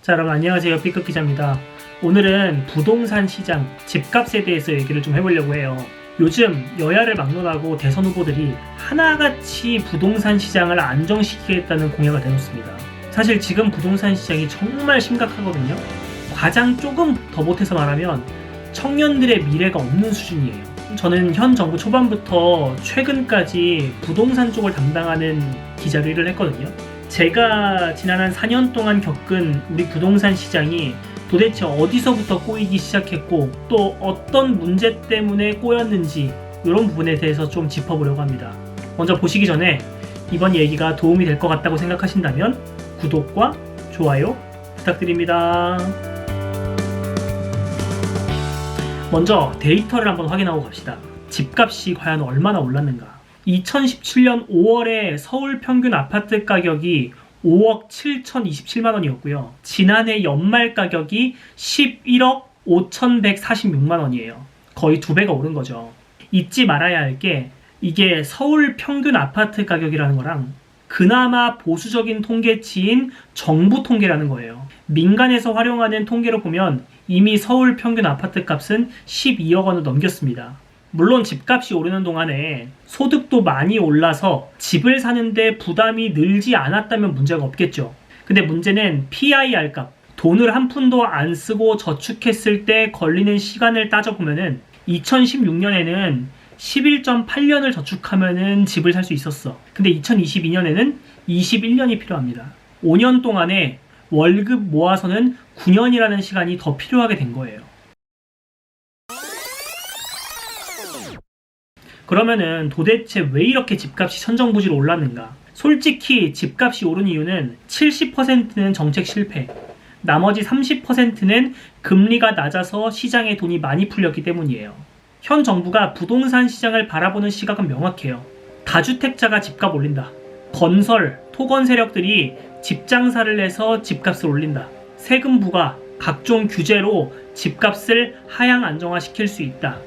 자, 여러분 안녕하세요. B급 기자입니다. 오늘은 부동산 시장, 집값에 대해서 얘기를 좀 해보려고 해요. 요즘 여야를 막론하고 대선 후보들이 하나같이 부동산 시장을 안정시키겠다는 공약을 내놓습니다. 사실 지금 부동산 시장이 정말 심각하거든요. 가장 조금 더 못해서 말하면 청년들의 미래가 없는 수준이에요. 저는 현 정부 초반부터 최근까지 부동산 쪽을 담당하는 기자로 일을 했거든요. 제가 지난 한 4년 동안 겪은 우리 부동산 시장이 도대체 어디서부터 꼬이기 시작했고 또 어떤 문제 때문에 꼬였는지 이런 부분에 대해서 좀 짚어보려고 합니다. 먼저 보시기 전에 이번 얘기가 도움이 될 것 같다고 생각하신다면 구독과 좋아요 부탁드립니다. 먼저 데이터를 한번 확인하고 갑시다. 집값이 과연 얼마나 올랐는가? 2017년 5월에 서울 평균 아파트 가격이 5억 7,027만 원이었고요. 지난해 연말 가격이 11억 5,146만 원이에요. 거의 2배가 오른 거죠. 잊지 말아야 할 게 이게 서울 평균 아파트 가격이라는 거랑 그나마 보수적인 통계치인 정부 통계라는 거예요. 민간에서 활용하는 통계로 보면 이미 서울 평균 아파트 값은 12억 원을 넘겼습니다. 물론 집값이 오르는 동안에 소득도 많이 올라서 집을 사는데 부담이 늘지 않았다면 문제가 없겠죠. 근데 문제는 PIR 값, 돈을 한 푼도 안 쓰고 저축했을 때 걸리는 시간을 따져보면은 2016년에는 11.8년을 저축하면은 집을 살 수 있었어. 근데 2022년에는 21년이 필요합니다. 5년 동안에 월급 모아서는 9년이라는 시간이 더 필요하게 된 거예요. 그러면은 도대체 왜 이렇게 집값이 천정부지로 올랐는가? 솔직히 집값이 오른 이유는 70%는 정책 실패, 나머지 30%는 금리가 낮아서 시장에 돈이 많이 풀렸기 때문이에요. 현 정부가 부동산 시장을 바라보는 시각은 명확해요. 다주택자가 집값 올린다. 건설, 토건 세력들이 집 장사를 해서 집값을 올린다. 세금 부과, 각종 규제로 집값을 하향 안정화시킬 수 있다.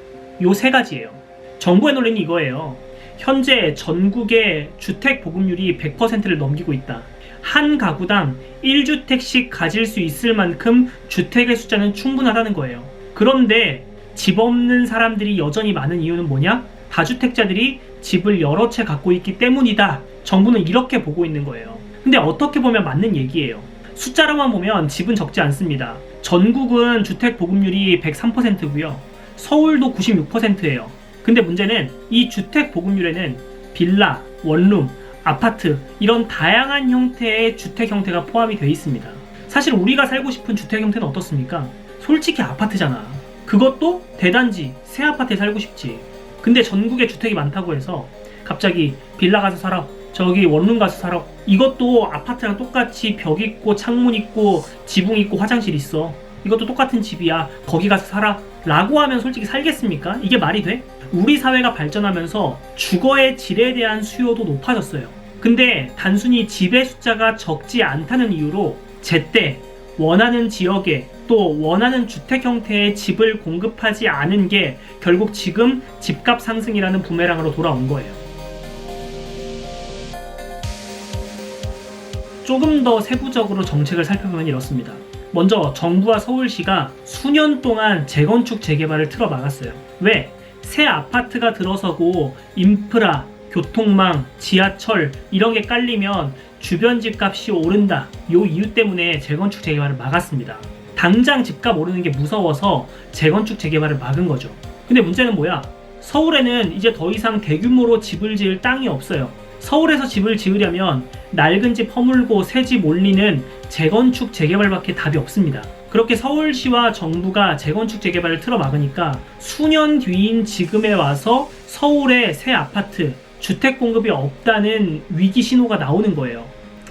요 세 가지예요. 정부의 논리는 이거예요. 현재 전국의 주택 보급률이 100%를 넘기고 있다. 한 가구당 1주택씩 가질 수 있을 만큼 주택의 숫자는 충분하다는 거예요. 그런데 집 없는 사람들이 여전히 많은 이유는 뭐냐? 다주택자들이 집을 여러 채 갖고 있기 때문이다. 정부는 이렇게 보고 있는 거예요. 근데 어떻게 보면 맞는 얘기예요. 숫자로만 보면 집은 적지 않습니다. 전국은 주택 보급률이 103%고요. 서울도 96%예요. 근데 문제는 이 주택 보급률에는 빌라, 원룸, 아파트 이런 다양한 형태의 주택 형태가 포함이 되어 있습니다. 사실 우리가 살고 싶은 주택 형태는 어떻습니까? 솔직히 아파트잖아. 그것도 대단지, 새 아파트에 살고 싶지. 근데 전국에 주택이 많다고 해서 갑자기 빌라 가서 살아, 저기 원룸 가서 살아, 이것도 아파트랑 똑같이 벽 있고 창문 있고 지붕 있고 화장실 있어, 이것도 똑같은 집이야, 거기 가서 살아 라고 하면 솔직히 살겠습니까? 이게 말이 돼? 우리 사회가 발전하면서 주거의 질에 대한 수요도 높아졌어요. 근데 단순히 집의 숫자가 적지 않다는 이유로 제때 원하는 지역에 또 원하는 주택 형태의 집을 공급하지 않은 게 결국 지금 집값 상승이라는 부메랑으로 돌아온 거예요. 조금 더 세부적으로 정책을 살펴보면 이렇습니다. 먼저 정부와 서울시가 수년 동안 재건축 재개발을 틀어 막았어요. 왜? 새 아파트가 들어서고 인프라, 교통망, 지하철 이런 게 깔리면 주변 집값이 오른다. 요 이유 때문에 재건축 재개발을 막았습니다. 당장 집값 오르는 게 무서워서 재건축 재개발을 막은 거죠. 근데 문제는 뭐야? 서울에는 이제 더 이상 대규모로 집을 지을 땅이 없어요. 서울에서 집을 지으려면 낡은 집 허물고 새 집 올리는 재건축 재개발밖에 답이 없습니다. 그렇게 서울시와 정부가 재건축 재개발을 틀어 막으니까 수년 뒤인 지금에 와서 서울에 새 아파트, 주택 공급이 없다는 위기 신호가 나오는 거예요.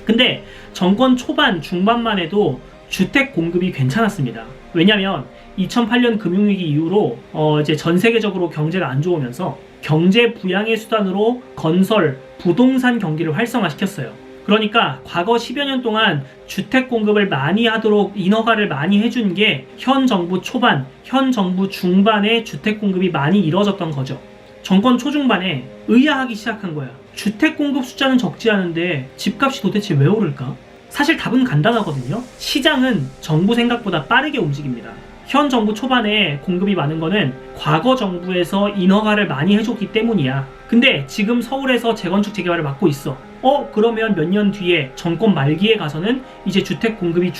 근데 정권 초반, 중반만 해도 주택 공급이 괜찮았습니다. 왜냐면 2008년 금융위기 이후로 이제 전 세계적으로 경제가 안 좋으면서 경제 부양의 수단으로 건설, 부동산 경기를 활성화시켰어요. 그러니까 과거 10여 년 동안 주택 공급을 많이 하도록 인허가를 많이 해준 게 현 정부 초반, 현 정부 중반에 주택 공급이 많이 이루어졌던 거죠. 정권 초중반에 의아하기 시작한 거야. 주택 공급 숫자는 적지 않은데 집값이 도대체 왜 오를까? 사실 답은 간단하거든요. 시장은 정부 생각보다 빠르게 움직입니다. 현 정부 초반에 공급이 많은 거는 과거 정부에서 인허가를 많이 해줬기 때문이야. 근데 지금 서울에서 재건축 재개발을 맡고 있어. 그러면 몇 년 뒤에 정권 말기에 가서는 이제 주택 공급이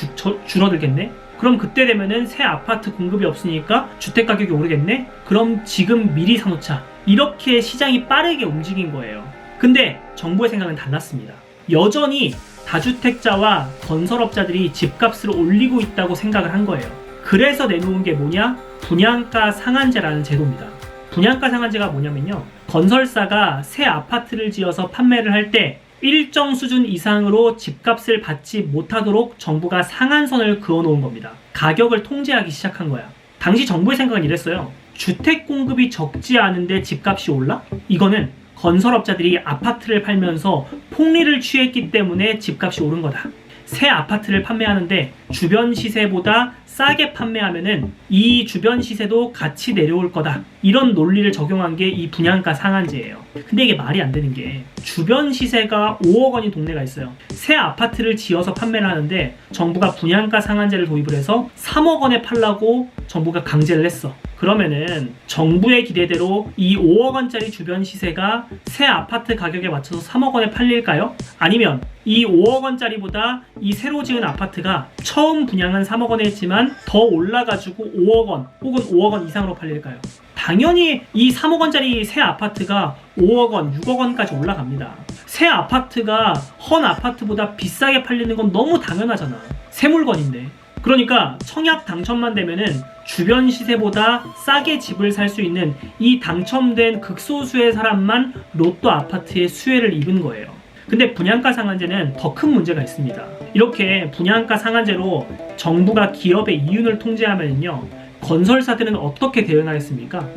줄어들겠네? 그럼 그때 되면은 새 아파트 공급이 없으니까 주택 가격이 오르겠네? 그럼 지금 미리 사놓자. 이렇게 시장이 빠르게 움직인 거예요. 근데 정부의 생각은 달랐습니다. 여전히 다주택자와 건설업자들이 집값을 올리고 있다고 생각을 한 거예요. 그래서 내놓은 게 뭐냐? 분양가 상한제라는 제도입니다. 분양가 상한제가 뭐냐면요, 건설사가 새 아파트를 지어서 판매를 할 때 일정 수준 이상으로 집값을 받지 못하도록 정부가 상한선을 그어놓은 겁니다. 가격을 통제하기 시작한 거야. 당시 정부의 생각은 이랬어요. 주택 공급이 적지 않은데 집값이 올라? 이거는 건설업자들이 아파트를 팔면서 폭리를 취했기 때문에 집값이 오른 거다. 새 아파트를 판매하는데 주변 시세보다 싸게 판매하면은 이 주변 시세도 같이 내려올 거다. 이런 논리를 적용한 게 이 분양가 상한제예요. 근데 이게 말이 안 되는 게 주변 시세가 5억 원인 동네가 있어요. 새 아파트를 지어서 판매를 하는데 정부가 분양가 상한제를 도입을 해서 3억 원에 팔라고 정부가 강제를 했어. 그러면은 정부의 기대대로 이 5억 원짜리 주변 시세가 새 아파트 가격에 맞춰서 3억 원에 팔릴까요? 아니면 이 5억 원짜리보다 이 새로 지은 아파트가 처음 분양은 3억 원에 했지만 더 올라가지고 5억 원 혹은 5억 원 이상으로 팔릴까요? 당연히 이 3억 원짜리 새 아파트가 5억 원, 6억 원까지 올라갑니다. 새 아파트가 헌 아파트보다 비싸게 팔리는 건 너무 당연하잖아. 새 물건인데. 그러니까 청약 당첨만 되면은 주변 시세보다 싸게 집을 살 수 있는 이 당첨된 극소수의 사람만 로또 아파트의 수혜를 입은 거예요. 근데 분양가 상한제는 더 큰 문제가 있습니다. 이렇게 분양가 상한제로 정부가 기업의 이윤을 통제하면요, 건설사들은 어떻게 대응하겠습니까?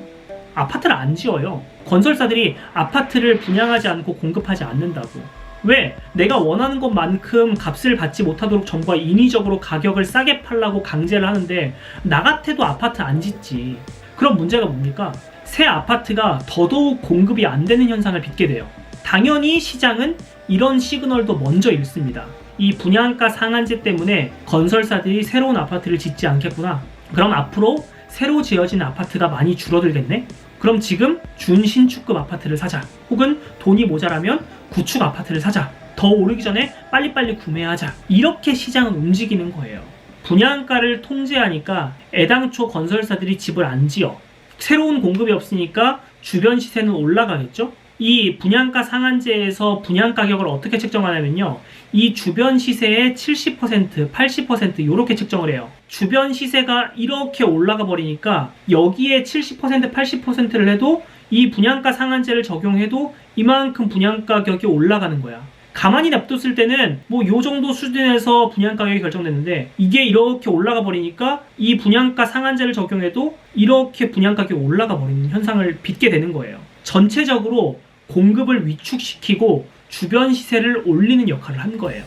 아파트를 안 지어요. 건설사들이 아파트를 분양하지 않고 공급하지 않는다고. 왜? 내가 원하는 것만큼 값을 받지 못하도록 정부가 인위적으로 가격을 싸게 팔라고 강제를 하는데 나 같아도 아파트 안 짓지. 그럼 문제가 뭡니까? 새 아파트가 더더욱 공급이 안 되는 현상을 빚게 돼요. 당연히 시장은 이런 시그널도 먼저 읽습니다. 이 분양가 상한제 때문에 건설사들이 새로운 아파트를 짓지 않겠구나. 그럼 앞으로 새로 지어진 아파트가 많이 줄어들겠네? 그럼 지금 준신축급 아파트를 사자. 혹은 돈이 모자라면 구축 아파트를 사자. 더 오르기 전에 빨리빨리 구매하자. 이렇게 시장은 움직이는 거예요. 분양가를 통제하니까 애당초 건설사들이 집을 안 지어. 새로운 공급이 없으니까 주변 시세는 올라가겠죠? 이 분양가 상한제에서 분양 가격을 어떻게 책정하냐면요, 이 주변 시세의 70%, 80% 이렇게 책정을 해요. 주변 시세가 이렇게 올라가 버리니까 여기에 70%, 80%를 해도 이 분양가 상한제를 적용해도 이만큼 분양 가격이 올라가는 거야. 가만히 냅뒀을 때는 뭐 요 정도 수준에서 분양 가격이 결정됐는데 이게 이렇게 올라가 버리니까 이 분양가 상한제를 적용해도 이렇게 분양 가격이 올라가 버리는 현상을 빚게 되는 거예요. 전체적으로 공급을 위축시키고 주변 시세를 올리는 역할을 한 거예요.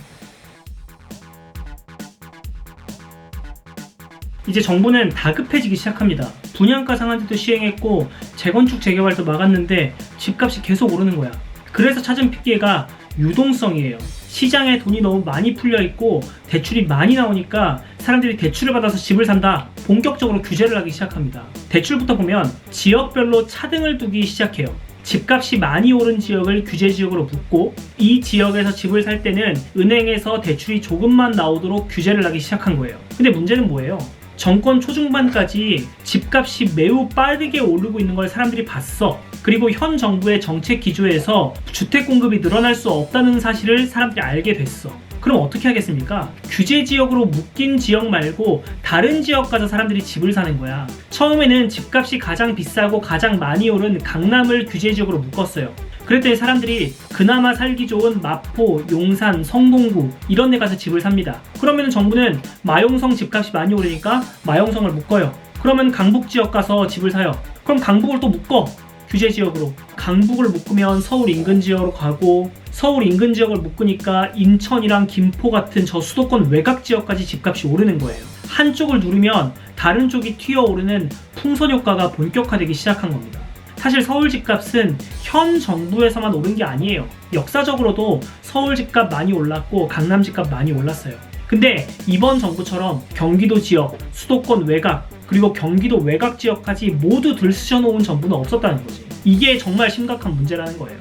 이제 정부는 다급해지기 시작합니다. 분양가 상한제도 시행했고 재건축 재개발도 막았는데 집값이 계속 오르는 거야. 그래서 찾은 핑계가 유동성이에요. 시장에 돈이 너무 많이 풀려있고 대출이 많이 나오니까 사람들이 대출을 받아서 집을 산다. 본격적으로 규제를 하기 시작합니다. 대출부터 보면 지역별로 차등을 두기 시작해요. 집값이 많이 오른 지역을 규제지역으로 묶고 이 지역에서 집을 살 때는 은행에서 대출이 조금만 나오도록 규제를 하기 시작한 거예요. 근데 문제는 뭐예요? 정권 초중반까지 집값이 매우 빠르게 오르고 있는 걸 사람들이 봤어. 그리고 현 정부의 정책 기조에서 주택 공급이 늘어날 수 없다는 사실을 사람들이 알게 됐어. 그럼 어떻게 하겠습니까? 규제 지역으로 묶인 지역 말고 다른 지역 가서 사람들이 집을 사는 거야. 처음에는 집값이 가장 비싸고 가장 많이 오른 강남을 규제 지역으로 묶었어요. 그랬더니 사람들이 그나마 살기 좋은 마포, 용산, 성동구 이런 데 가서 집을 삽니다. 그러면 정부는 마용성 집값이 많이 오르니까 마용성을 묶어요. 그러면 강북 지역 가서 집을 사요. 그럼 강북을 또 묶어. 규제 지역으로. 강북을 묶으면 서울 인근 지역으로 가고 서울 인근 지역을 묶으니까 인천이랑 김포 같은 저 수도권 외곽 지역까지 집값이 오르는 거예요. 한쪽을 누르면 다른 쪽이 튀어오르는 풍선 효과가 본격화되기 시작한 겁니다. 사실 서울 집값은 현 정부에서만 오른 게 아니에요. 역사적으로도 서울 집값 많이 올랐고 강남 집값 많이 올랐어요. 근데 이번 정부처럼 경기도 지역, 수도권 외곽, 그리고 경기도 외곽 지역까지 모두 들쑤셔 놓은 정부는 없었다는 거지. 이게 정말 심각한 문제라는 거예요.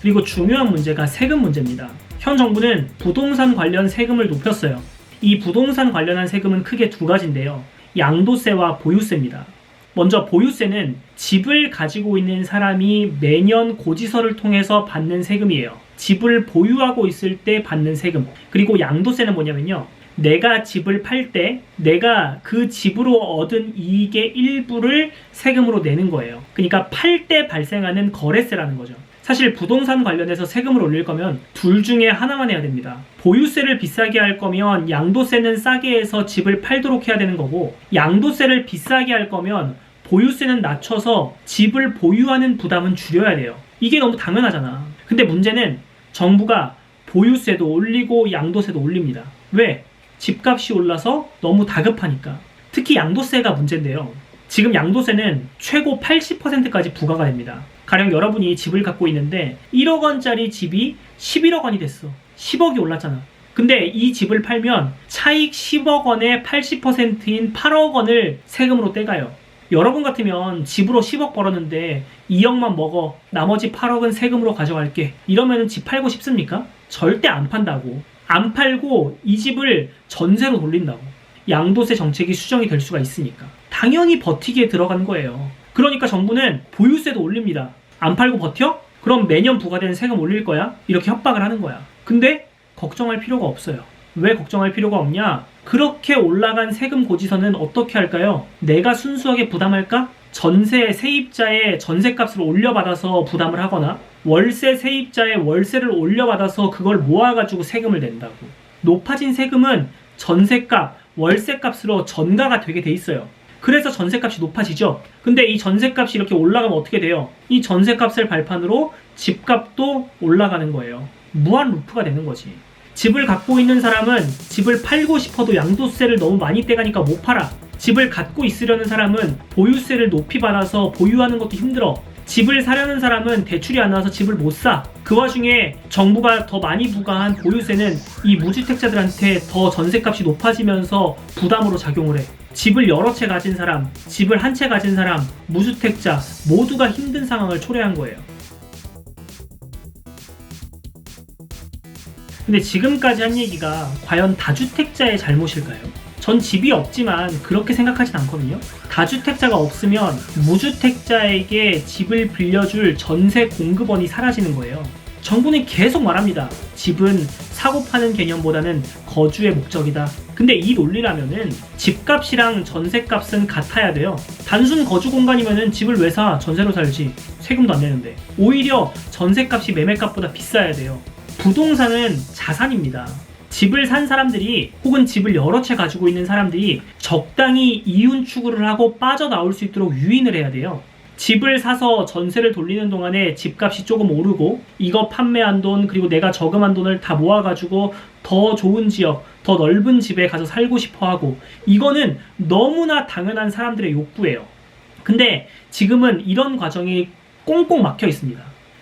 그리고 중요한 문제가 세금 문제입니다. 현 정부는 부동산 관련 세금을 높였어요. 이 부동산 관련한 세금은 크게 두 가지인데요. 양도세와 보유세입니다. 먼저 보유세는 집을 가지고 있는 사람이 매년 고지서를 통해서 받는 세금이에요. 집을 보유하고 있을 때 받는 세금. 그리고 양도세는 뭐냐면요. 내가 집을 팔 때 내가 그 집으로 얻은 이익의 일부를 세금으로 내는 거예요. 그러니까 팔 때 발생하는 거래세라는 거죠. 사실 부동산 관련해서 세금을 올릴 거면 둘 중에 하나만 해야 됩니다. 보유세를 비싸게 할 거면 양도세는 싸게 해서 집을 팔도록 해야 되는 거고, 양도세를 비싸게 할 거면 보유세는 낮춰서 집을 보유하는 부담은 줄여야 돼요. 이게 너무 당연하잖아. 근데 문제는 정부가 보유세도 올리고 양도세도 올립니다. 왜? 집값이 올라서 너무 다급하니까. 특히 양도세가 문제인데요. 지금 양도세는 최고 80%까지 부과가 됩니다. 가령 여러분이 집을 갖고 있는데 1억 원짜리 집이 11억 원이 됐어. 10억이 올랐잖아. 근데 이 집을 팔면 차익 10억 원의 80%인 8억 원을 세금으로 떼가요. 여러분 같으면 집으로 10억 벌었는데 2억만 먹어. 나머지 8억은 세금으로 가져갈게. 이러면 집 팔고 싶습니까? 절대 안 판다고. 안 팔고 이 집을 전세로 돌린다고. 양도세 정책이 수정이 될 수가 있으니까. 당연히 버티기에 들어간 거예요. 그러니까 정부는 보유세도 올립니다. 안 팔고 버텨? 그럼 매년 부과되는 세금 올릴 거야? 이렇게 협박을 하는 거야. 근데 걱정할 필요가 없어요. 왜 걱정할 필요가 없냐? 그렇게 올라간 세금 고지서는 어떻게 할까요? 내가 순수하게 부담할까? 전세 세입자의 전세값을 올려받아서 부담을 하거나 월세 세입자의 월세를 올려받아서 그걸 모아가지고 세금을 낸다고. 높아진 세금은 전세값, 월세값으로 전가가 되게 돼 있어요. 그래서 전세값이 높아지죠. 근데 이 전세값이 이렇게 올라가면 어떻게 돼요? 이 전세값을 발판으로 집값도 올라가는 거예요. 무한 루프가 되는 거지. 집을 갖고 있는 사람은 집을 팔고 싶어도 양도세를 너무 많이 떼가니까 못 팔아. 집을 갖고 있으려는 사람은 보유세를 높이 받아서 보유하는 것도 힘들어. 집을 사려는 사람은 대출이 안 나와서 집을 못 사. 그 와중에 정부가 더 많이 부과한 보유세는 이 무주택자들한테 더 전세값이 높아지면서 부담으로 작용을 해. 집을 여러 채 가진 사람, 집을 한 채 가진 사람, 무주택자 모두가 힘든 상황을 초래한 거예요. 근데 지금까지 한 얘기가 과연 다주택자의 잘못일까요? 전 집이 없지만 그렇게 생각하진 않거든요. 다주택자가 없으면 무주택자에게 집을 빌려줄 전세 공급원이 사라지는 거예요. 정부는 계속 말합니다. 집은 사고 파는 개념보다는 거주의 목적이다. 근데 이 논리라면은 집값이랑 전세값은 같아야 돼요. 단순 거주 공간이면은 집을 왜 사? 전세로 살지. 세금도 안 내는데. 오히려 전세값이 매매값보다 비싸야 돼요. 부동산은 자산입니다. 집을 산 사람들이 혹은 집을 여러 채 가지고 있는 사람들이 적당히 이윤 추구를 하고 빠져나올 수 있도록 유인을 해야 돼요. 집을 사서 전세를 돌리는 동안에 집값이 조금 오르고 이거 판매한 돈 그리고 내가 저금한 돈을 다 모아가지고 더 좋은 지역, 더 넓은 집에 가서 살고 싶어 하고 이거는 너무나 당연한 사람들의 욕구예요. 근데 지금은 이런 과정이 꽁꽁 막혀 있습니다.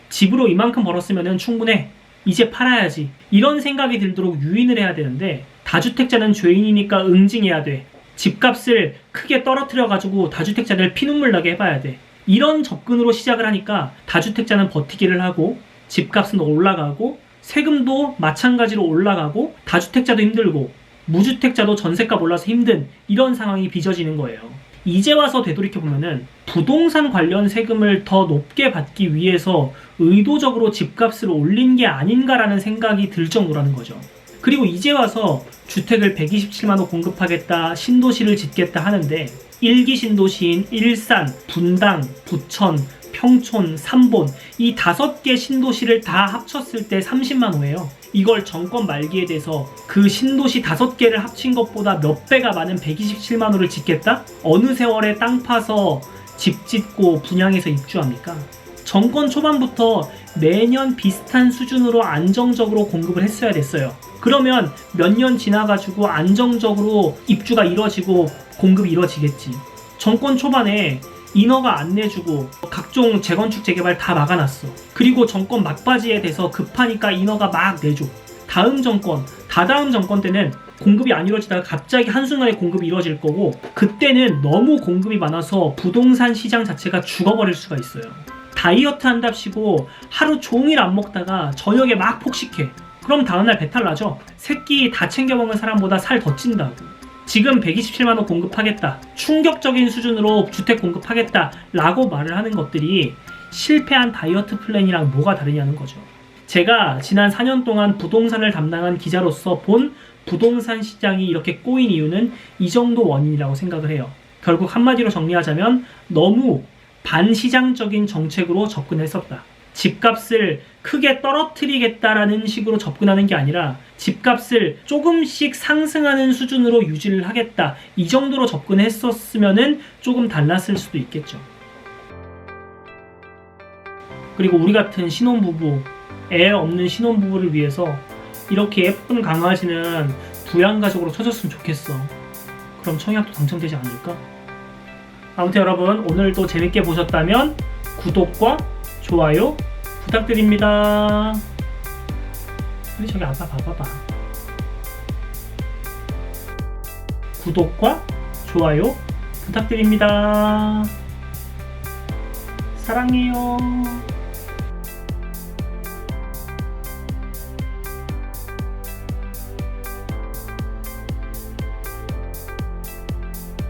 집으로 이만큼 벌었으면 충분해. 이제 팔아야지. 이런 생각이 들도록 유인을 해야 되는데 다주택자는 죄인이니까 응징해야 돼. 집값을 크게 떨어뜨려가지고 다주택자를 피눈물 나게 해봐야 돼. 이런 접근으로 시작을 하니까 다주택자는 버티기를 하고 집값은 올라가고 세금도 마찬가지로 올라가고 다주택자도 힘들고 무주택자도 전세값 올라서 힘든 이런 상황이 빚어지는 거예요. 이제 와서 되돌이켜보면은 부동산 관련 세금을 더 높게 받기 위해서 의도적으로 집값을 올린 게 아닌가라는 생각이 들 정도라는 거죠. 그리고 이제 와서 주택을 127만호 공급하겠다, 신도시를 짓겠다 하는데 1기 신도시인 일산, 분당, 부천, 평촌, 삼본 이 5개 신도시를 다 합쳤을 때 30만호예요. 이걸 정권 말기에 대해서 그 신도시 5개를 합친 것보다 몇 배가 많은 127만호를 짓겠다? 어느 세월에 땅 파서 집 짓고 분양해서 입주합니까? 정권 초반부터 매년 비슷한 수준으로 안정적으로 공급을 했어야 됐어요. 그러면 몇 년 지나가지고 안정적으로 입주가 이루어지고 공급이 이루어지겠지. 정권 초반에 인허가 안 내주고 각종 재건축 재개발 다 막아놨어. 그리고 정권 막바지에 돼서 급하니까 인허가 막 내줘. 다음 정권, 다다음 정권 때는 공급이 안 이루어지다가 갑자기 한순간에 공급이 이루어질 거고, 그때는 너무 공급이 많아서 부동산 시장 자체가 죽어버릴 수가 있어요. 다이어트 한답시고 하루 종일 안 먹다가 저녁에 막 폭식해. 그럼 다음날 배탈 나죠. 새끼 다 챙겨 먹는 사람보다 살 더 찐다고. 지금 127만원 공급하겠다, 충격적인 수준으로 주택 공급하겠다 라고 말을 하는 것들이 실패한 다이어트 플랜이랑 뭐가 다르냐는 거죠. 제가 지난 4년 동안 부동산을 담당한 기자로서 본 부동산 시장이 이렇게 꼬인 이유는 이 정도 원인이라고 생각을 해요. 결국 한마디로 정리하자면 너무 반시장적인 정책으로 접근했었다. 집값을 크게 떨어뜨리겠다라는 식으로 접근하는 게 아니라 집값을 조금씩 상승하는 수준으로 유지를 하겠다, 이 정도로 접근했었으면은 조금 달랐을 수도 있겠죠. 그리고 우리 같은 신혼부부, 애 없는 신혼부부를 위해서 이렇게 예쁜 강아지는 부양가족으로 쳐줬으면 좋겠어. 그럼 청약도 당첨되지 않을까? 아무튼 여러분, 오늘도 재밌게 보셨다면 구독과 좋아요 부탁드립니다. 근데 저기 아빠 봐봐봐. 구독과 좋아요 부탁드립니다. 사랑해요.